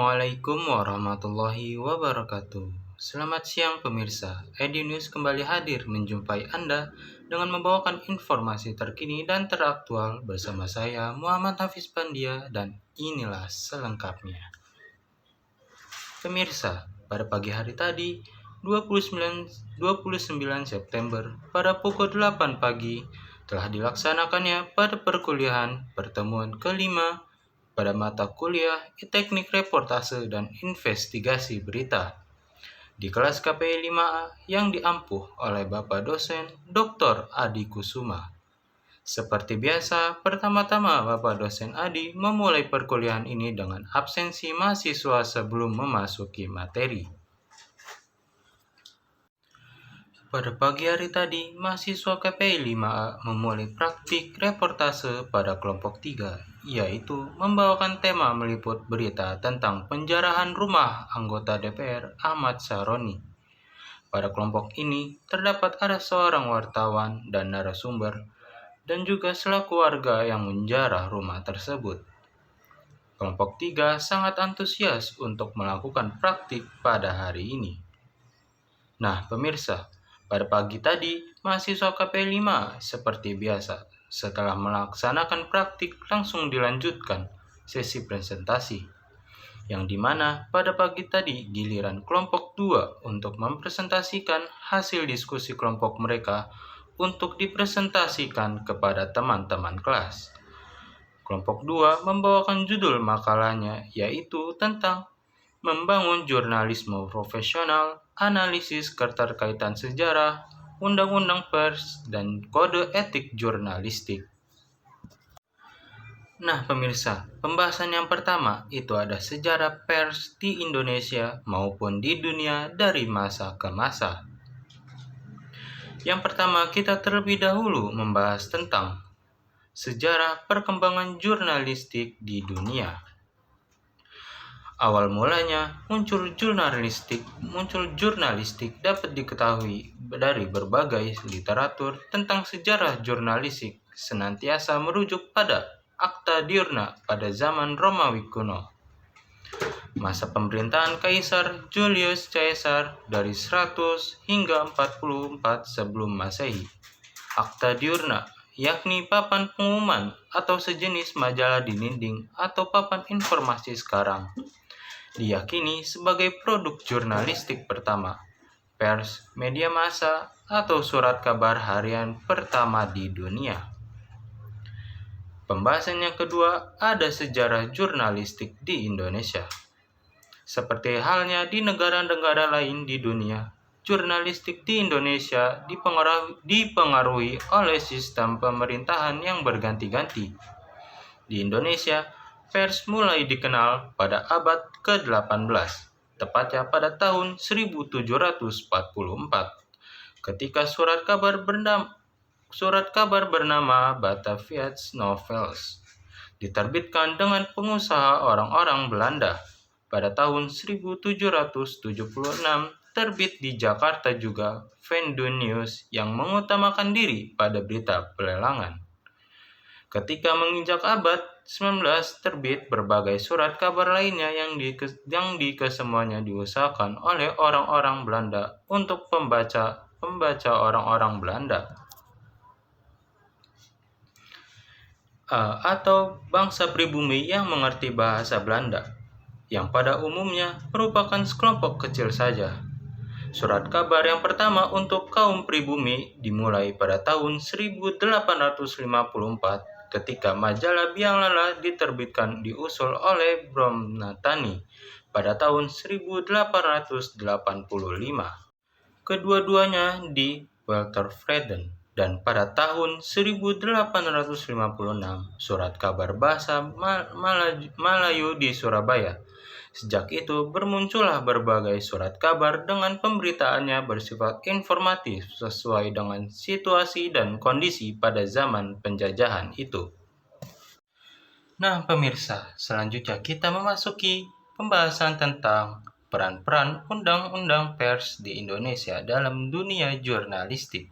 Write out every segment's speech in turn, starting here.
Assalamualaikum warahmatullahi wabarakatuh. Selamat siang pemirsa. EdiNews kembali hadir menjumpai Anda dengan membawakan informasi terkini dan teraktual bersama saya Muhammad Hafiz Pandia dan inilah selengkapnya. Pemirsa, pada pagi hari tadi 29 September pada pukul 8 pagi telah dilaksanakannya pada perkuliahan pertemuan kelima pada mata kuliah Teknik Reportase dan Investigasi Berita di kelas KPI 5A yang diampuh oleh Bapak dosen Dr. Adi Kusuma. Seperti biasa, pertama-tama Bapak dosen Adi memulai perkuliahan ini dengan absensi mahasiswa sebelum memasuki materi. Pada pagi hari tadi, mahasiswa KPI 5A memulai praktik reportase pada kelompok 3, yaitu membawakan tema meliput berita tentang penjarahan rumah anggota DPR Ahmad Saroni. Pada kelompok ini, terdapat ada seorang wartawan dan narasumber, dan juga selaku warga yang menjarah rumah tersebut. Kelompok 3 sangat antusias untuk melakukan praktik pada hari ini. Nah, pemirsa, pada pagi tadi, mahasiswa KPI 5 seperti biasa, setelah melaksanakan praktik langsung dilanjutkan sesi presentasi, yang dimana pada pagi tadi giliran kelompok 2 untuk mempresentasikan hasil diskusi kelompok mereka untuk dipresentasikan kepada teman-teman kelas. Kelompok 2 membawakan judul makalahnya yaitu tentang membangun jurnalisme profesional, analisis keterkaitan sejarah, undang-undang pers, dan kode etik jurnalistik. Nah pemirsa, pembahasan yang pertama itu ada sejarah pers di Indonesia maupun di dunia dari masa ke masa. Yang pertama kita terlebih dahulu membahas tentang sejarah perkembangan jurnalistik di dunia. Awal mulanya muncul jurnalistik dapat diketahui dari berbagai literatur tentang sejarah jurnalistik senantiasa merujuk pada Akta Diurna pada zaman Romawi kuno. Masa pemerintahan Kaisar Julius Caesar dari 100 hingga 44 sebelum Masehi. Akta Diurna yakni papan pengumuman atau sejenis majalah di dinding atau papan informasi sekarang. Diyakini sebagai produk jurnalistik pertama, pers, media massa, atau surat kabar harian pertama di dunia. Pembahasan yang kedua ada sejarah jurnalistik di Indonesia. Seperti halnya di negara-negara lain di dunia, jurnalistik di Indonesia dipengaruhi oleh sistem pemerintahan yang berganti-ganti. Di Indonesia, pers mulai dikenal pada abad ke-18, tepatnya pada tahun 1744, ketika surat kabar bernama Batavia's Novels diterbitkan dengan pengusaha orang-orang Belanda. Pada tahun 1776, terbit di Jakarta juga Vendu News yang mengutamakan diri pada berita pelelangan. Ketika menginjak abad 19 terbit berbagai surat kabar lainnya yang kesemuanya diusahakan oleh orang-orang Belanda untuk pembaca orang-orang Belanda atau bangsa pribumi yang mengerti bahasa Belanda, yang pada umumnya merupakan sekelompok kecil saja. Surat kabar yang pertama untuk kaum pribumi dimulai pada tahun 1854 ketika majalah Biang Lala diterbitkan diusul oleh Bromnatani pada tahun 1885. Kedua-duanya di Weltervreden, dan pada tahun 1856 surat kabar bahasa Malayu di Surabaya. Sejak itu bermuncullah berbagai surat kabar dengan pemberitaannya bersifat informatif sesuai dengan situasi dan kondisi pada zaman penjajahan itu. Nah pemirsa, selanjutnya kita memasuki pembahasan tentang peran-peran undang-undang pers di Indonesia dalam dunia jurnalistik.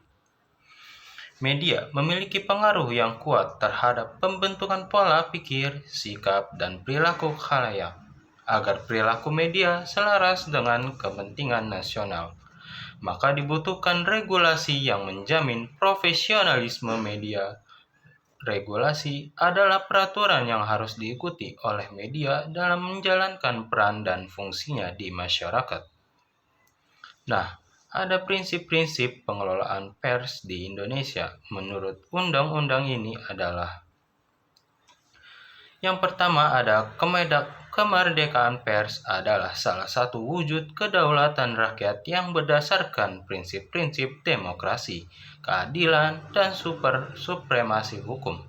Media memiliki pengaruh yang kuat terhadap pembentukan pola pikir, sikap, dan perilaku khalayak. agar perilaku media selaras dengan kepentingan nasional. Maka dibutuhkan regulasi yang menjamin profesionalisme media. Regulasi adalah peraturan yang harus diikuti oleh media dalam menjalankan peran dan fungsinya di masyarakat. Nah, ada prinsip-prinsip pengelolaan pers di Indonesia menurut undang-undang ini adalah: yang pertama ada kemerdekaan pers adalah salah satu wujud kedaulatan rakyat yang berdasarkan prinsip-prinsip demokrasi, keadilan, dan supremasi hukum.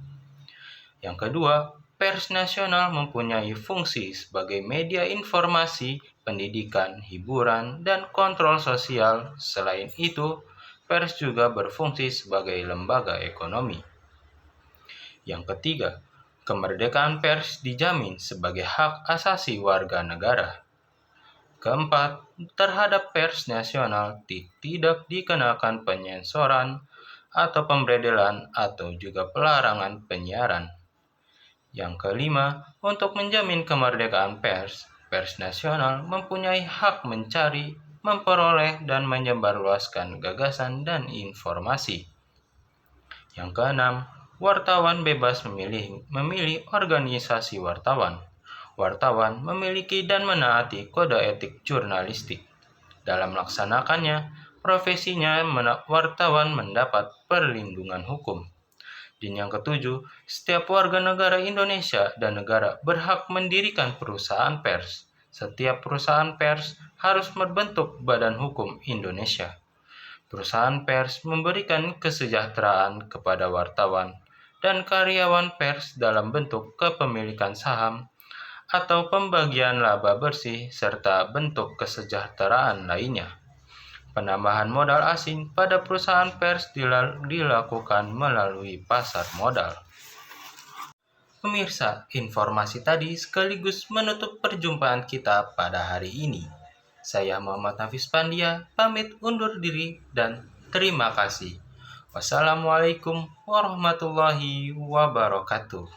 Yang kedua, pers nasional mempunyai fungsi sebagai media informasi, pendidikan, hiburan, dan kontrol sosial. Selain itu, pers juga berfungsi sebagai lembaga ekonomi. Yang ketiga, kemerdekaan pers dijamin sebagai hak asasi warga negara. Keempat, terhadap pers nasional tidak dikenakan penyensoran atau pemberedelan atau juga pelarangan penyiaran. Yang kelima, untuk menjamin kemerdekaan pers, pers nasional mempunyai hak mencari, memperoleh, dan menyebarluaskan gagasan dan informasi. Yang keenam, wartawan bebas memilih organisasi wartawan. Wartawan memiliki dan menaati kode etik jurnalistik. Dalam melaksanakannya, profesinya wartawan mendapat perlindungan hukum. Dan yang ketujuh, setiap warga negara Indonesia dan negara berhak mendirikan perusahaan pers. Setiap perusahaan pers harus membentuk Badan Hukum Indonesia. Perusahaan pers memberikan kesejahteraan kepada wartawan dan karyawan pers dalam bentuk kepemilikan saham atau pembagian laba bersih serta bentuk kesejahteraan lainnya. Penambahan modal asing pada perusahaan pers dilakukan melalui pasar modal. Pemirsa, informasi tadi sekaligus menutup perjumpaan kita pada hari ini. Saya Muhammad Hafiz Pandia, pamit undur diri dan terima kasih. Wassalamualaikum warahmatullahi wabarakatuh.